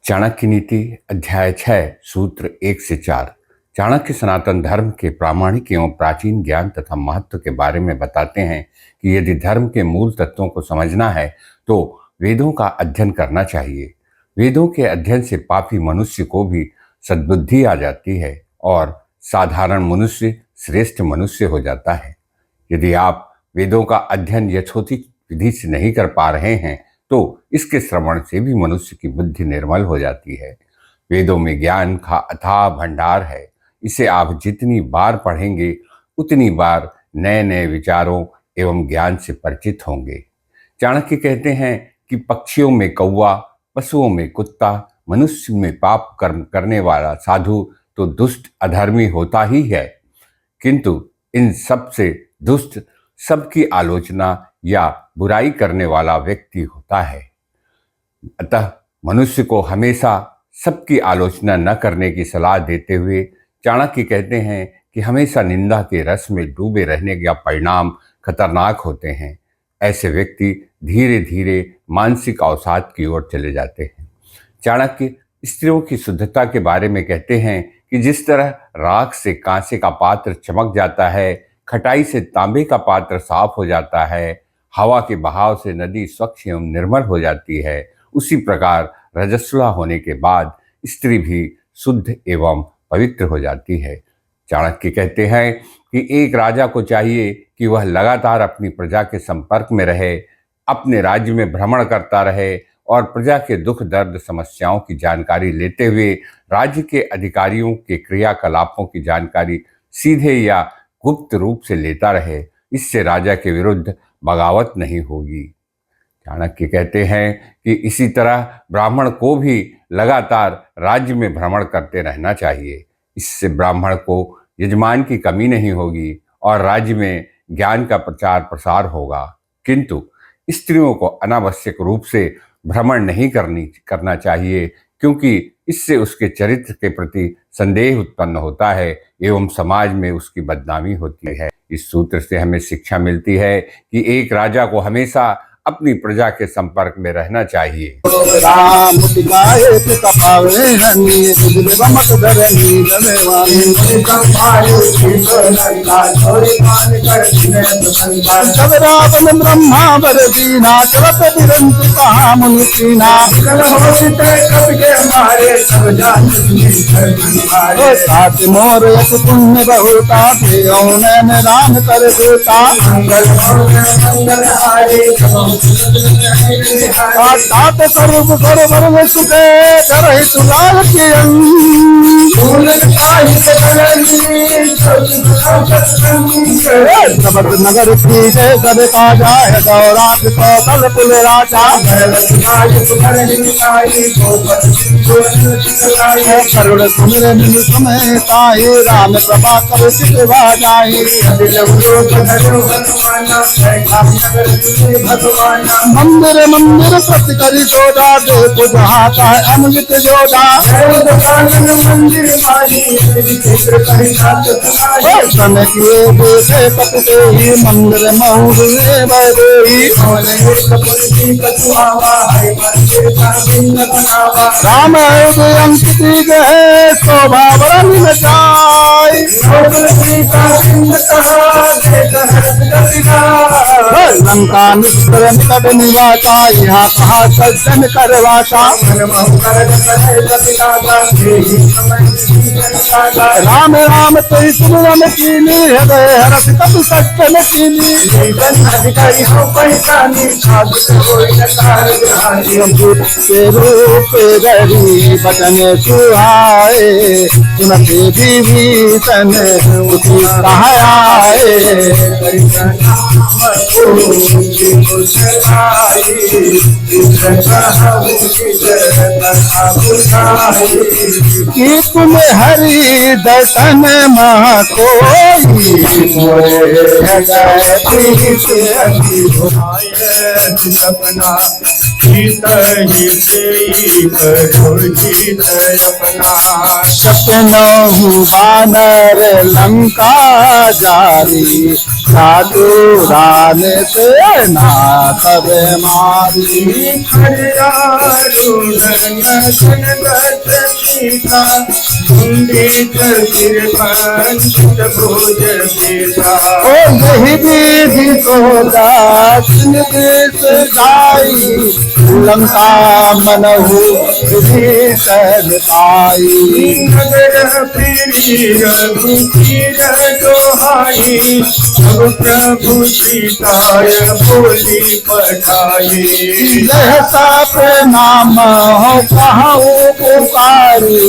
चाणक्य नीति अध्याय 6 सूत्र 1 से 4। चाणक्य सनातन धर्म के प्रामाणिक एवं प्राचीन ज्ञान तथा महत्व के बारे में बताते हैं कि यदि धर्म के मूल तत्वों को समझना है तो वेदों का अध्ययन करना चाहिए। वेदों के अध्ययन से पापी मनुष्य को भी सद्बुद्धि आ जाती है और साधारण मनुष्य श्रेष्ठ मनुष्य हो जाता है। यदि आप वेदों का अध्ययन यथोचित विधि से नहीं कर पा रहे हैं तो इसके श्रवण से भी मनुष्य की बुद्धि निर्मल हो जाती है। वेदों में ज्ञान का अथाह भंडार है। इसे आप जितनी बार पढ़ेंगे उतनी बार नए नए विचारों एवं ज्ञान से परिचित होंगे। चाणक्य कहते हैं कि पक्षियों में कौवा, पशुओं में कुत्ता, मनुष्य में पाप कर्म करने वाला साधु तो दुष्ट अधर्मी होता ही है, किंतु इन सब से दुष्ट सबकी आलोचना या बुराई करने वाला व्यक्ति होता है। अतः मनुष्य को हमेशा सबकी आलोचना न करने की सलाह देते हुए चाणक्य कहते हैं कि हमेशा निंदा के रस में डूबे रहने का परिणाम खतरनाक होते हैं। ऐसे व्यक्ति धीरे धीरे मानसिक अवसाद की ओर चले जाते हैं। चाणक्य स्त्रियों की शुद्धता के बारे में कहते हैं कि जिस तरह राख से कांसे का पात्र चमक जाता है, खटाई से तांबे का पात्र साफ हो जाता है, हवा के बहाव से नदी स्वच्छ एवं निर्मल हो जाती है, उसी प्रकार रजस्वला होने के बाद स्त्री भी शुद्ध एवं पवित्र हो जाती है। चाणक्य कहते हैं कि एक राजा को चाहिए कि वह लगातार अपनी प्रजा के संपर्क में रहे, अपने राज्य में भ्रमण करता रहे और प्रजा के दुख दर्द समस्याओं की जानकारी लेते हुए राज्य के अधिकारियों के क्रियाकलापों की जानकारी सीधे या गुप्त रूप से लेता रहे। इससे राजा के विरुद्ध बगावत नहीं होगी। चाणक्य कहते हैं कि इसी तरह ब्राह्मण को भी लगातार राज्य में भ्रमण करते रहना चाहिए। इससे ब्राह्मण को यजमान की कमी नहीं होगी और राज्य में ज्ञान का प्रचार प्रसार होगा। किंतु स्त्रियों को अनावश्यक रूप से भ्रमण नहीं करना चाहिए, क्योंकि इससे उसके चरित्र के प्रति संदेह उत्पन्न होता है एवं समाज में उसकी बदनामी होती है। इस सूत्र से हमें शिक्षा मिलती है कि एक राजा को हमेशा अपनी प्रजा के संपर्क में रहना चाहिए। मोर पुण्य बहुता राम कर देता स्वरूप सर्व सुखे करहि सुलाल नगर की सब काजा है गौराज कौशल पुल राजा करुण सुमिर समय ताई राम कृपा कर सिवा जाई मंदिर मंदिर सत्य करी जोड़ा दे बुझाता है अमृत जोड़ा मंदिर सन किए देखे पकते ही मंदिर महुए बदे राम अंकित गए शोभा बरन जाय लंका निष्कर निकट निवासा यहाँ कहा सज्जन करवासा राम राम तेई सुमरन कीनी हृदय हरस कपि सज्जन कीनी के रूप गरी बचन सुहाए सुनते विभीषण उठी कहाए कि तुम हरि दर्शन महा कोई हित ही करो हित अपना। सपनहु बानर लंका जारी, साधु रान ते नाथ मारी। खड़ारूढ़ नसन दस सीता, पंडित सिर पंडित भोज बेटा। ओ यही विधि को दासिन देश जाई, लंका मनहु विभीषण पाई। नगर फिरी रघुवीर दोहाई, अब प्रभु सीताय बोली पठाई। सहसा प्रणाम हो कहूँ पुकारी,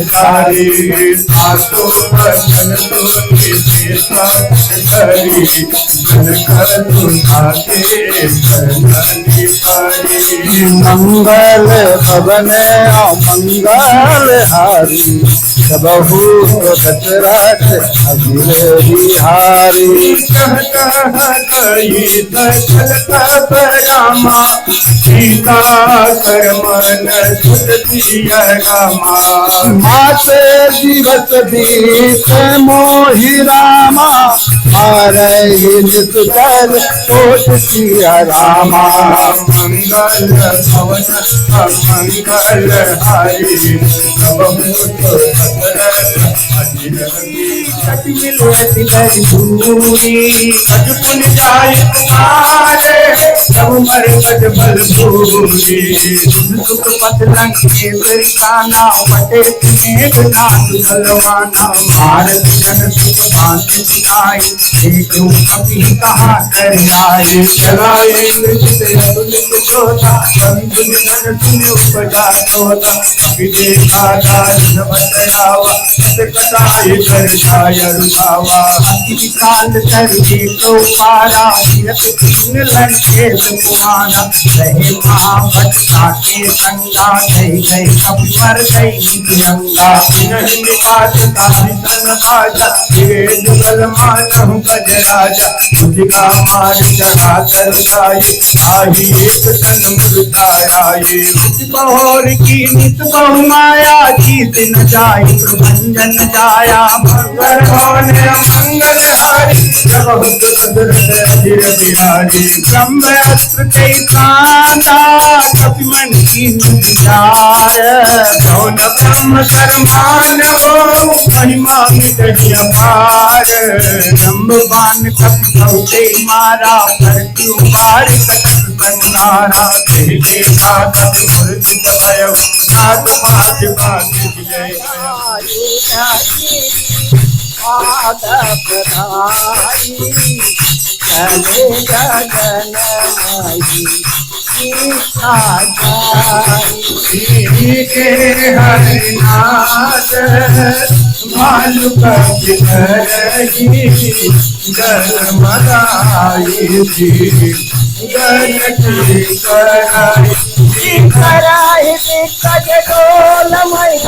सारी सासो बचन सोची सीता धरी, जन कर दुखाते धरनी पारी। मंगल भवन मंगल हारी, सबहु दशरथ अगिर बिहारी। कही सकल तब रामा, सीता कर मन सुत सिया रामा। माते दिवस बीत मोहि रामा, मारहि निश्चल कोट सिया रामा। मंगल भवन मंगल हारी, सब मुत कट मिलत कर भूरी। कट पुन जाय तुम्हारे, सब मर कट बल भूरी। सुख पत लंके बिरसाना, बटे मेघ नाथ बलवाना। भारत जन सुख भांति सिखाई, देखो कभी कहाँ कर आए। चलाए अतुलित जोधा, बंधु निधन सुन उपजा तोता। विदेखा दारुण बतरावा, कटाई कर जाय रुलावा। विकाल तरके तो पारा, तीरथ कृष्ण लंके सुहाना। रहे महाभट साके संगा, गई गई कपि मर गई तिरंगा। नहीं निकास ताहि तन भाजा, ये जुगल मानहु गज राजा। मुझका मार चढ़ा तर जाई, आही एक तन मुर्दाई। बहोर की नित बहु माया, जीत न जाय प्रभंजन जाया। मंगल भवन मंगल हारी, बहुत दशरथ अजिर बिहारी। ब्रह्मास्त्र कई कांदा, कपि मन कीन्ह विचार। कौन ब्रह्म सरमान हो, महिमा मिटहि अपार। जम्बवान कपि बहुते मारा, धरती उबार कटक संहारा। देखा कपि मूर्छित भयउ, नाथ पाठ बाँधि जय। चले गगनमयी के हरिनाथ भालु कपि धरहि, गरमदाई गणकी कराई। कराहि दिक्कज डोलमयि,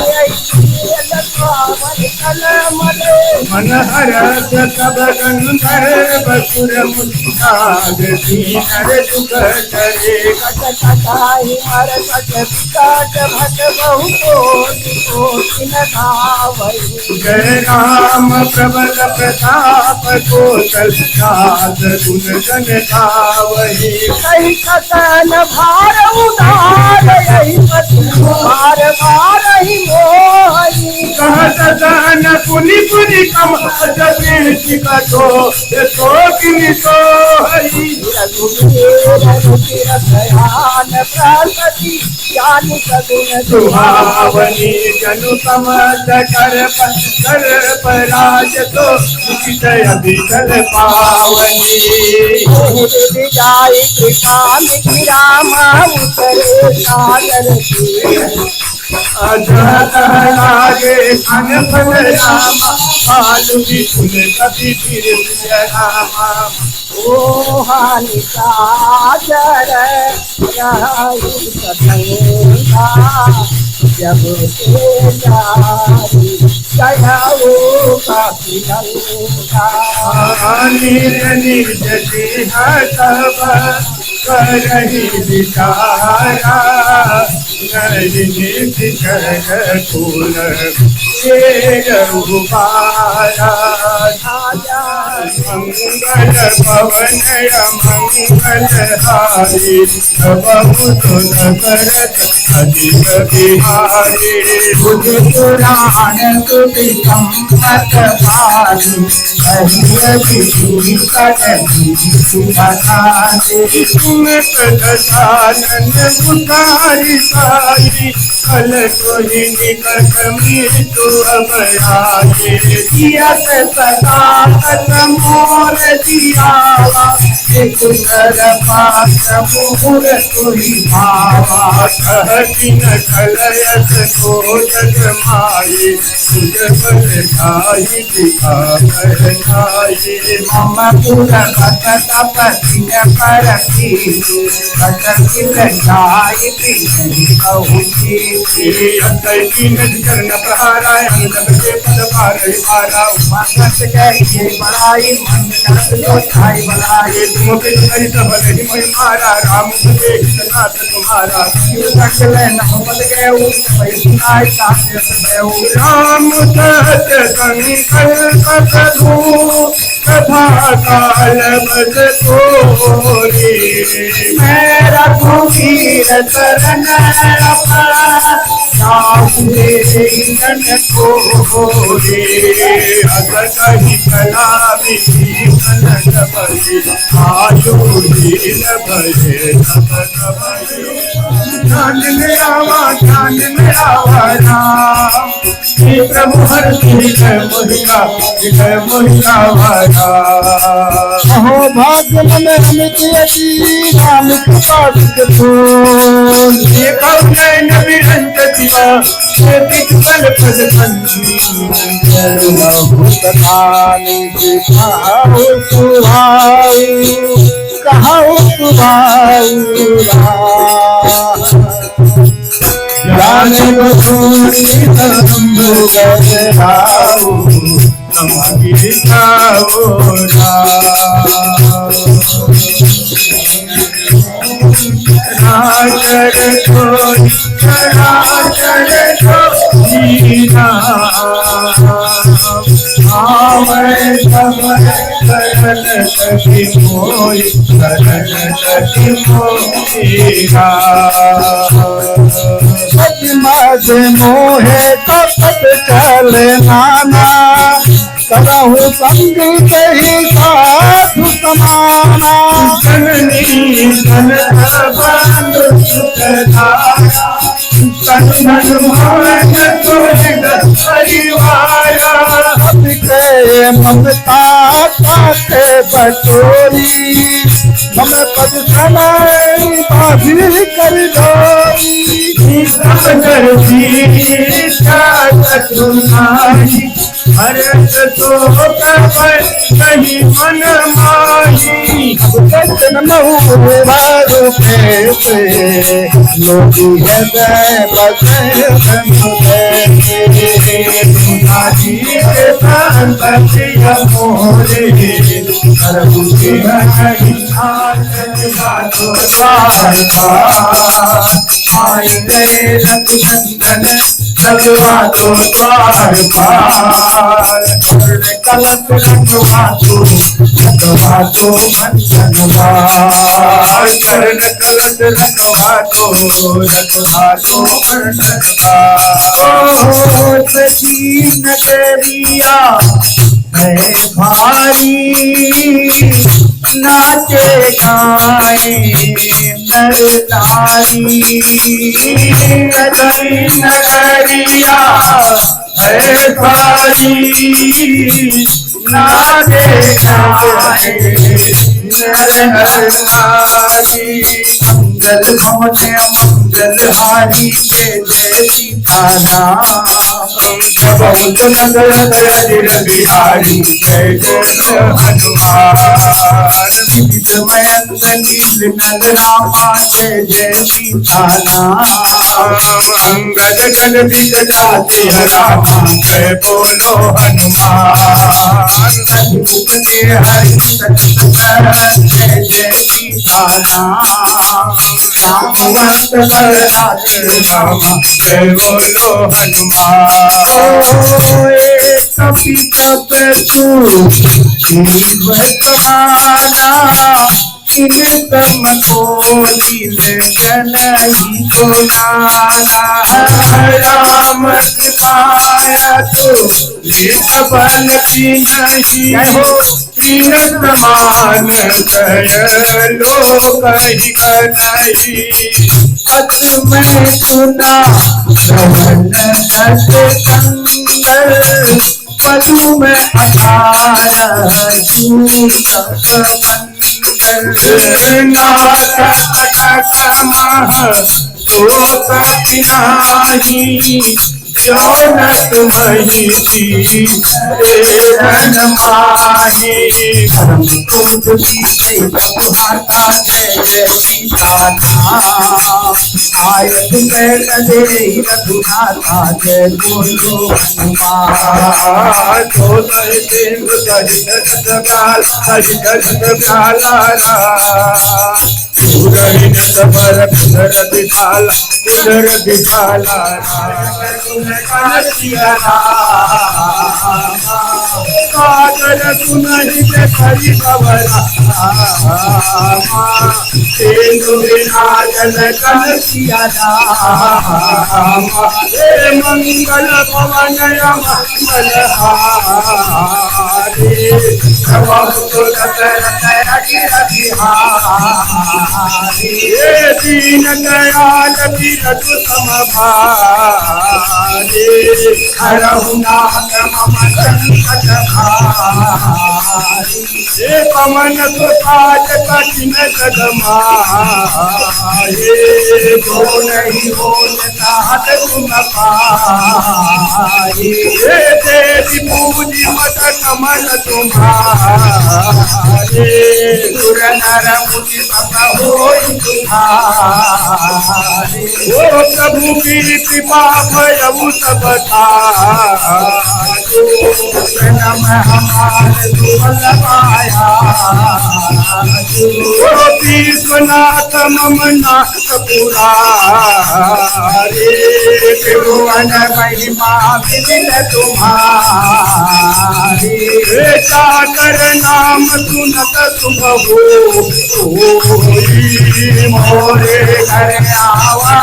मन हरस सब गंधर्व सुर मुस्ताग, दीनर दुख करे। कटाहि मर कट विकट भट बहु कोटि न धावई। जय राम प्रबल प्रताप, कौशल नाथ गुण गण गावहि। कही कसन भार उधार, यही पति भार भारहि मोहि। कहत सहन पुनि पुनि कम, जति कटो शोकिनि सोहई। रघुवीर दयान प्रसति, ज्ञान सगुण सुहावनी जनु समत कर पराज, तो उचित अभिषल पावनी। जाय कृपा मिथि राम, उतरे सागर अजत लागे अन फल रामा, भालु विपुल कपि फिर रामा। ओ हानि सागर रही सतंगा, जब से जारी गयाओ काफी लंका निर्ज तब करही विचारा नलिनी कर फूल रघुबारा मंगल पवन मंगल हारी करत अधिक बिहारी बुध पुराण तुझ सम्मत पाली कहिय विधि कटि सुधारे सुनत दशानन पुकारी साई कल कोई निकट मृत्यु अब आए जियत सदा कत मोर जियावा एक कर पास मोर तुहि भावा कहती न कलयत कोटक माये तुझ बल ठाई दिखा पहनाये मम पुर भगत पतिन पर जाय पहुँची चरण प्रहाराय के पद पारा भगत कहिए बड़ाई मन कर लो छाई बड़ाई मारा राम नाथ तुम्हारा सकल नहमत गए सुनाय साथे राम सत संकल्प करूं कथा काल बस तोरी मैं रघुवीर शरण कही कला आयु ध्यान में आवा राम प्रभु हर मोहिका वारा अहो भाग्य मन अमित यति राम कृपा निरंत शिवा कल पद कहाऊ मज मोहे तपत चल नाना करहु संग कही साधु समाना जननी धन बंधु सुखदाया तन मन परिवारा के ममता पाते बटोरी हम पद समय बाधी कर डोरी भरत तो कहीं मन माही लोकी हृदय लगवा तो द्वार पार कलश रखवा तो भंजनवार चरण कलश रखवा तो भंजनवार सची नगरिया है भारी नाचे गाए नर नारी नगरिया है भारी नाचे गाए नर नारी मंगल भवन मंगल हारी जय जय सीताराम बहुत नगर धीर बिहारी जय जय हनुमान मयंक नील नंद रामा जय जय सीताराम अंगद गद बिग जाति रामा जय बोलो हनुमान रघुपति हरि जय जय सीताराम रामवंत बलराज रामा जय बोलो हनुमान तम कोली जनही को नाना राम कृपाया तो बल की नहीं हो तीन समान दयलो कही नहीं पद में सुना श्रवण सत्संग पदु में अठार जोनत महिषी माही परम क्रोध सीते माता जय जय सीताराम आयत में कदे रघुनाथा जय बोलो हनुमान तो सिंधु इधर दिखाला कागर सुनहि के करी खबरा सिंधु विराजन कन सिया हे मंगल पवन मंगल हारे हे दीन दयाल बिरजु समभारे हरहु नाथ मम संकट भारी हे पवन सुखाज कठिन कदमाहे जो नहीं हो चाहत तुम पाए हे देवी पूजी मत कमल तुम्हारे सुर नर मुनि सब होई तुम्हारे ओ प्रभु की कृपा भयउ सब जन्म हमारे दुर्बल पाया ओ विश्वनाथ मम नाथ पुरारे त्रिभुवन महिमा विदित तुम्हारी हे चाकर नाम सुनत शुभ हो मोरे घर आवा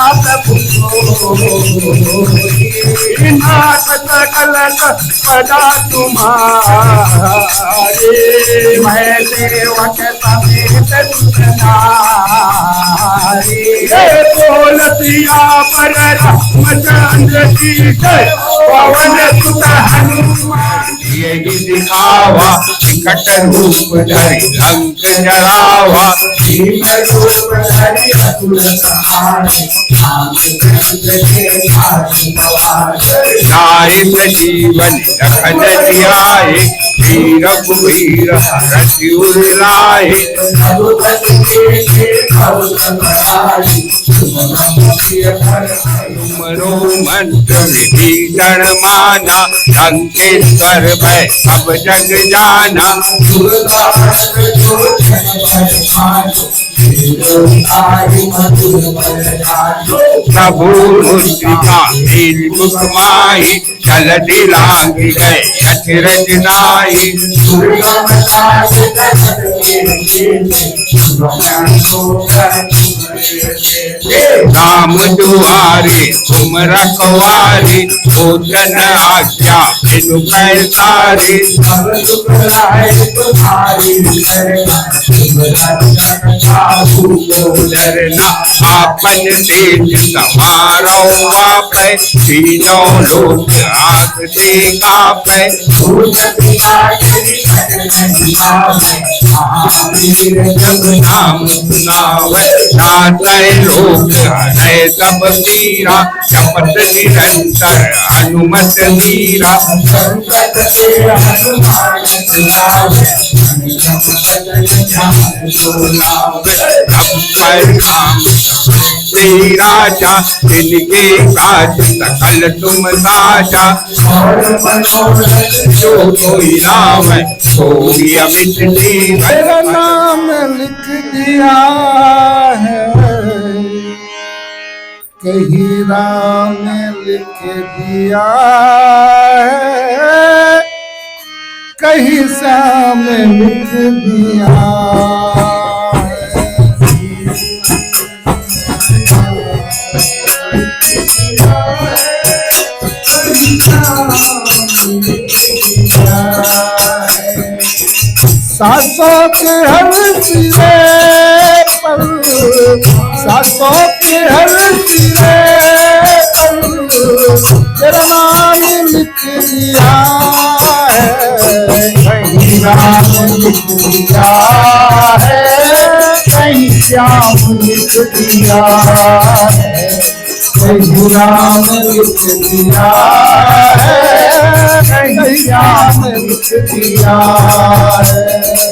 नाथ सकल पदा तुम्हारे मैं सेवक समेत सुनारी हे बोल सिया पर रामचंद्र की जय पवन सुत हनुमान यही दिखावा विकट रूप धरि लंक जरावा भीम रूप धरि असुर संहारे रामचंद्र के भाई नवाजे नायक जीवन लखन जियाए वीर कुबीर हरषि उर लाए रघुपति के भव संहारी तुमरो मंत्र विभीषण माना लंकेश्वर भय सब जग जाना प्रभु मुद्रिका नील मुख माही चल दिलांग गए अचरज नाई राम दुआरे तुम रखवारे भोजन आज्ञा बिनु पैसारे डरना आपन तेज समारो आपै तीनों लोक आंख से कापै महावीर जब नाम सुनावे नातय लोक हरे सब पीरा जपत निरंतर हनुमत वीरा संकट से हनुमान सुनावे नाम श्री राजा जिनके काज सकल तुम साजा और मनोरथ जो कोई नाम कोई अमित जीवन मेरा नाम लिख दिया है कहीं राम ने लिख दिया है कहीं श्याम ने लिख दिया सासों के हर सिरे पर सासों के हर सिरे पर तेरा नाम लिख दिया है कहीं राम लिख दिया है कहीं श्याम लिख दिया है कहीं राम लिख दिया है कहीं श्याम लिख दिया है